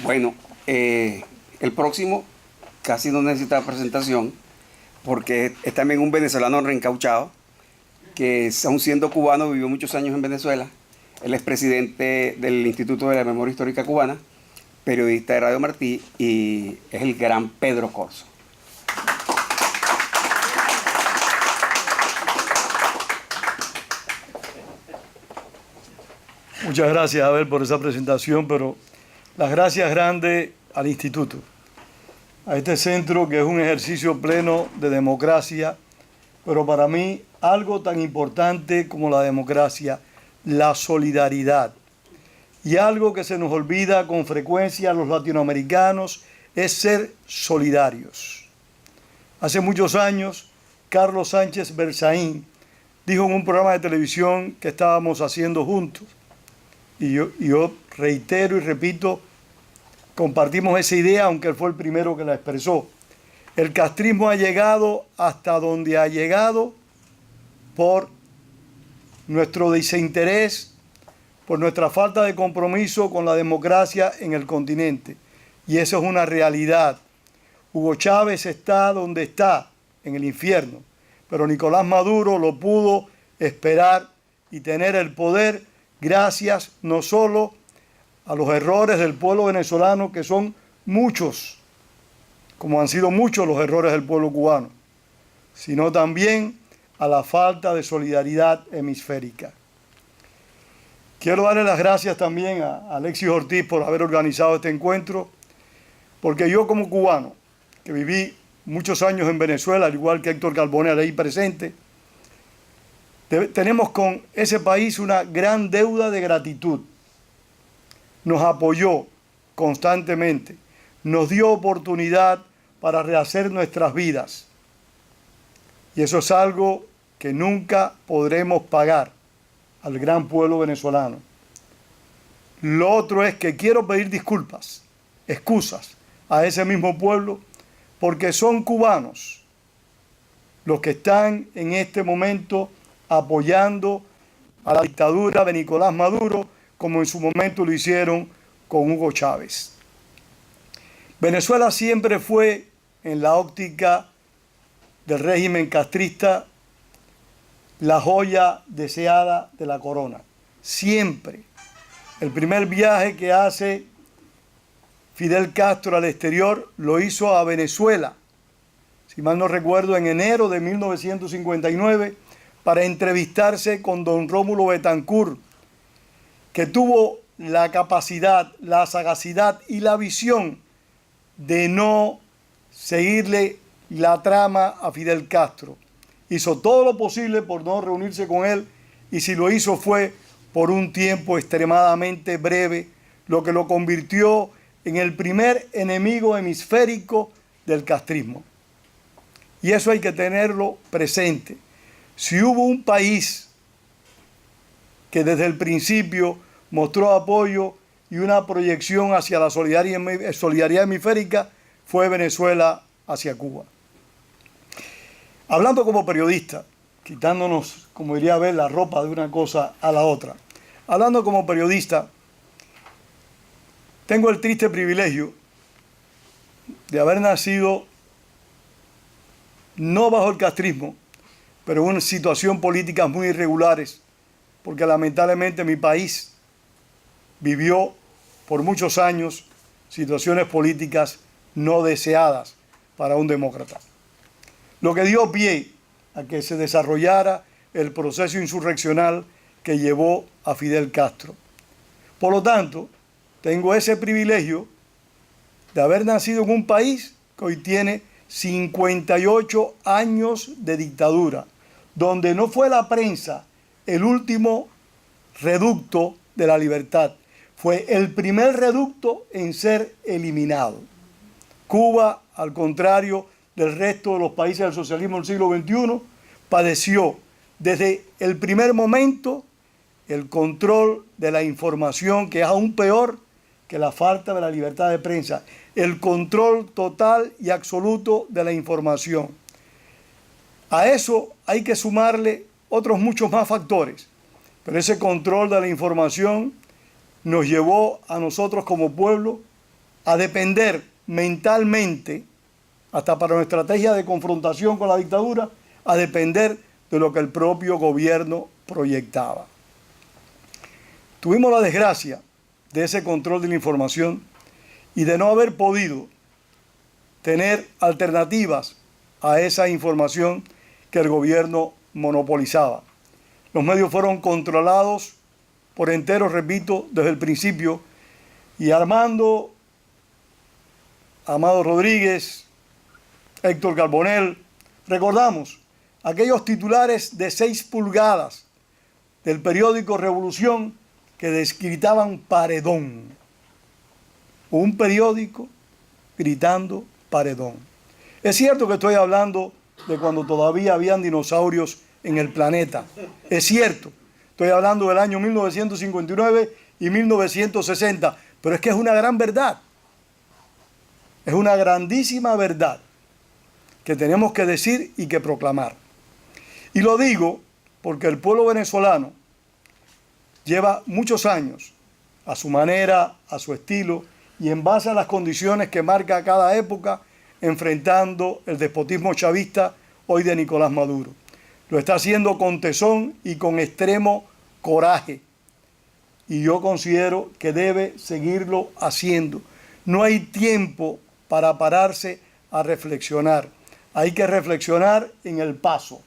Bueno, el próximo casi no necesita presentación porque es también un venezolano reencauchado que, aun siendo cubano, vivió muchos años en Venezuela. Él es presidente del Instituto de la Memoria Histórica Cubana, periodista de Radio Martí y es el gran Pedro Corzo. Muchas gracias, Abel, por esa presentación, pero las gracias grandes al Instituto, a este centro que es un ejercicio pleno de democracia, pero para mí algo tan importante como la democracia, la solidaridad. Y algo que se nos olvida con frecuencia a los latinoamericanos es ser solidarios. Hace muchos años, Carlos Sánchez Berzaín dijo en un programa de televisión que estábamos haciendo juntos, y yo reitero y repito, compartimos esa idea, aunque él fue el primero que la expresó. El castrismo ha llegado hasta donde ha llegado por nuestro desinterés, por nuestra falta de compromiso con la democracia en el continente. Y eso es una realidad. Hugo Chávez está donde está, en el infierno, pero Nicolás Maduro lo pudo esperar y tener el poder gracias no solo a los errores del pueblo venezolano, que son muchos, como han sido muchos los errores del pueblo cubano, sino también a la falta de solidaridad hemisférica. Quiero darle las gracias también a Alexis Ortiz por haber organizado este encuentro, porque yo como cubano, que viví muchos años en Venezuela, al igual que Héctor Carbonell ahí presente, tenemos con ese país una gran deuda de gratitud. Nos apoyó constantemente, nos dio oportunidad para rehacer nuestras vidas. Y eso es algo que nunca podremos pagar al gran pueblo venezolano. Lo otro es que quiero pedir disculpas, excusas a ese mismo pueblo, porque son cubanos los que están en este momento apoyando a la dictadura de Nicolás Maduro, como en su momento lo hicieron con Hugo Chávez. Venezuela siempre fue, en la óptica del régimen castrista, la joya deseada de la corona. Siempre. El primer viaje que hace Fidel Castro al exterior lo hizo a Venezuela, si mal no recuerdo, en enero de 1959, para entrevistarse con don Rómulo Betancourt, que tuvo la capacidad, la sagacidad y la visión de no seguirle la trama a Fidel Castro. Hizo todo lo posible por no reunirse con él, y si lo hizo fue por un tiempo extremadamente breve, lo que lo convirtió en el primer enemigo hemisférico del castrismo. Y eso hay que tenerlo presente. Si hubo un país que desde el principio mostró apoyo y una proyección hacia la solidaridad hemisférica, fue Venezuela hacia Cuba. Hablando como periodista, quitándonos, como diría Abel, la ropa de una cosa a la otra. Hablando como periodista, tengo el triste privilegio de haber nacido no bajo el castrismo, pero en una situación política muy irregulares, porque lamentablemente mi país vivió por muchos años situaciones políticas no deseadas para un demócrata. Lo que dio pie a que se desarrollara el proceso insurreccional que llevó a Fidel Castro. Por lo tanto, tengo ese privilegio de haber nacido en un país que hoy tiene 58 años de dictadura, donde no fue la prensa el último reducto de la libertad, fue el primer reducto en ser eliminado. Cuba, al contrario del resto de los países del socialismo del siglo XXI, padeció desde el primer momento el control de la información, que es aún peor que la falta de la libertad de prensa, el control total y absoluto de la información. A eso hay que sumarle otros muchos más factores, pero ese control de la información nos llevó a nosotros como pueblo a depender mentalmente, hasta para una estrategia de confrontación con la dictadura, a depender de lo que el propio gobierno proyectaba. Tuvimos la desgracia de ese control de la información y de no haber podido tener alternativas a esa información que el gobierno monopolizaba. Los medios fueron controlados por entero, repito, desde el principio, y Amado Rodríguez, Héctor Carbonell, recordamos aquellos titulares de 6 pulgadas del periódico Revolución que desgritaban paredón. Un periódico gritando paredón. Es cierto que estoy hablando de cuando todavía habían dinosaurios en el planeta. Es cierto, estoy hablando del año 1959 y 1960, pero es que es una gran verdad. Es una grandísima verdad que tenemos que decir y que proclamar. Y lo digo porque el pueblo venezolano lleva muchos años, a su manera, a su estilo, y en base a las condiciones que marca cada época, enfrentando el despotismo chavista hoy de Nicolás Maduro. Lo está haciendo con tesón y con extremo coraje. Y yo considero que debe seguirlo haciendo. No hay tiempo para pararse a reflexionar. Hay que reflexionar en el paso.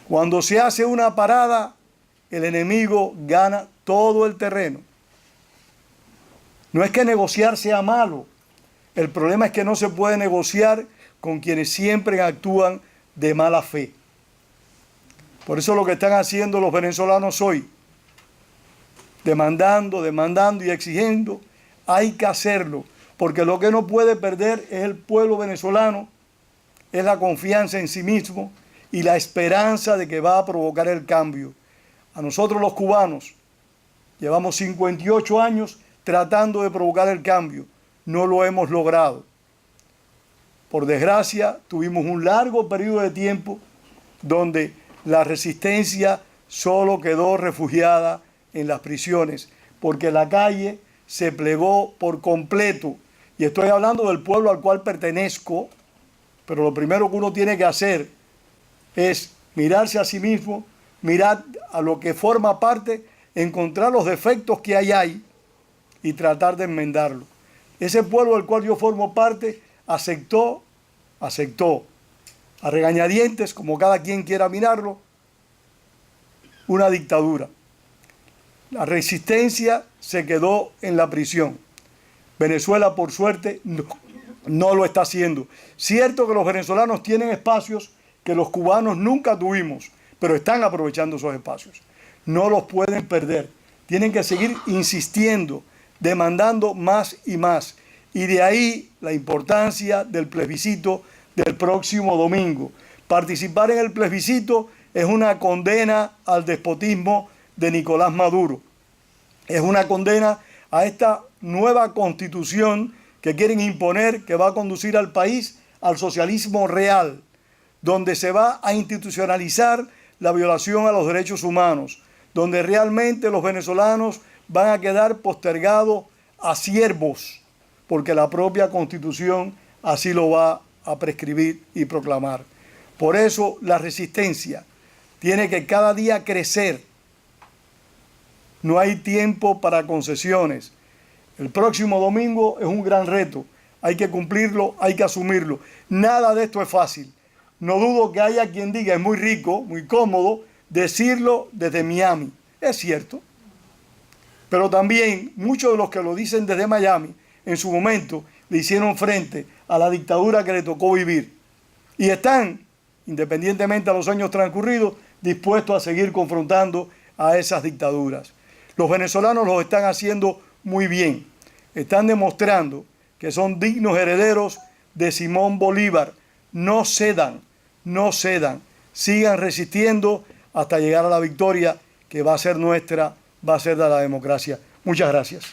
Cuando se hace una parada, el enemigo gana todo el terreno. No es que negociar sea malo. El problema es que no se puede negociar con quienes siempre actúan de mala fe. Por eso lo que están haciendo los venezolanos hoy, demandando y exigiendo, hay que hacerlo, porque lo que no puede perder es el pueblo venezolano, es la confianza en sí mismo y la esperanza de que va a provocar el cambio. A nosotros los cubanos llevamos 58 años tratando de provocar el cambio. No lo hemos logrado. Por desgracia, tuvimos un largo periodo de tiempo donde la resistencia solo quedó refugiada en las prisiones, porque la calle se plegó por completo. Y estoy hablando del pueblo al cual pertenezco, pero lo primero que uno tiene que hacer es mirarse a sí mismo, mirar a lo que forma parte, encontrar los defectos que hay ahí y tratar de enmendarlo. Ese pueblo del cual yo formo parte aceptó a regañadientes, como cada quien quiera mirarlo, una dictadura. La resistencia se quedó en la prisión. Venezuela, por suerte, no lo está haciendo. Cierto que los venezolanos tienen espacios que los cubanos nunca tuvimos, pero están aprovechando esos espacios. No los pueden perder. Tienen que seguir insistiendo, demandando más y más. Y de ahí la importancia del plebiscito del próximo domingo. Participar en el plebiscito es una condena al despotismo de Nicolás Maduro. Es una condena a esta nueva constitución que quieren imponer, que va a conducir al país al socialismo real, donde se va a institucionalizar la violación a los derechos humanos, donde realmente los venezolanos van a quedar postergados a siervos, porque la propia Constitución así lo va a prescribir y proclamar. Por eso la resistencia tiene que cada día crecer. No hay tiempo para concesiones. El próximo domingo es un gran reto. Hay que cumplirlo, hay que asumirlo. Nada de esto es fácil. No dudo que haya quien diga, es muy rico, muy cómodo decirlo desde Miami. Es cierto. Pero también muchos de los que lo dicen desde Miami, en su momento le hicieron frente a la dictadura que le tocó vivir. Y están, independientemente de los años transcurridos, dispuestos a seguir confrontando a esas dictaduras. Los venezolanos lo están haciendo muy bien. Están demostrando que son dignos herederos de Simón Bolívar. No cedan, no cedan. Sigan resistiendo hasta llegar a la victoria que va a ser nuestra, va a ser de la democracia. Muchas gracias.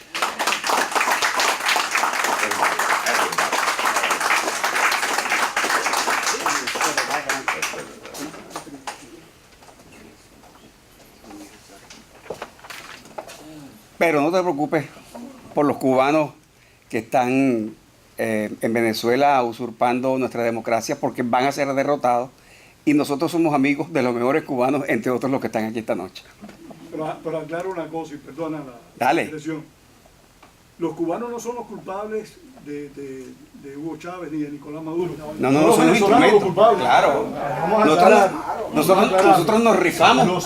Pero no te preocupes por los cubanos que están en Venezuela usurpando nuestra democracia porque van a ser derrotados y nosotros somos amigos de los mejores cubanos, entre otros los que están aquí esta noche. Pero aclaro una cosa y perdona la Dale. expresión. Los cubanos no son los culpables de Hugo Chávez ni de Nicolás Maduro. No, son los instrumentos. Claro. Vamos a aclarar. Nosotros nos rifamos.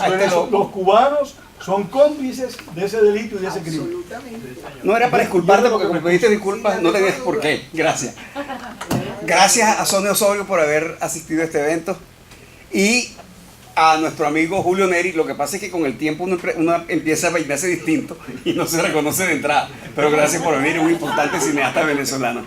Los cubanos son cómplices de ese delito y de ese crimen. No era para disculparte porque como pediste disculpas no tenías por qué. Gracias. Gracias a Sonia Osorio por haber asistido a este evento y a nuestro amigo Julio Neri. Lo que pasa es que con el tiempo uno empieza a peinarse distinto y no se reconoce de entrada. Pero gracias por venir, un importante cineasta venezolano.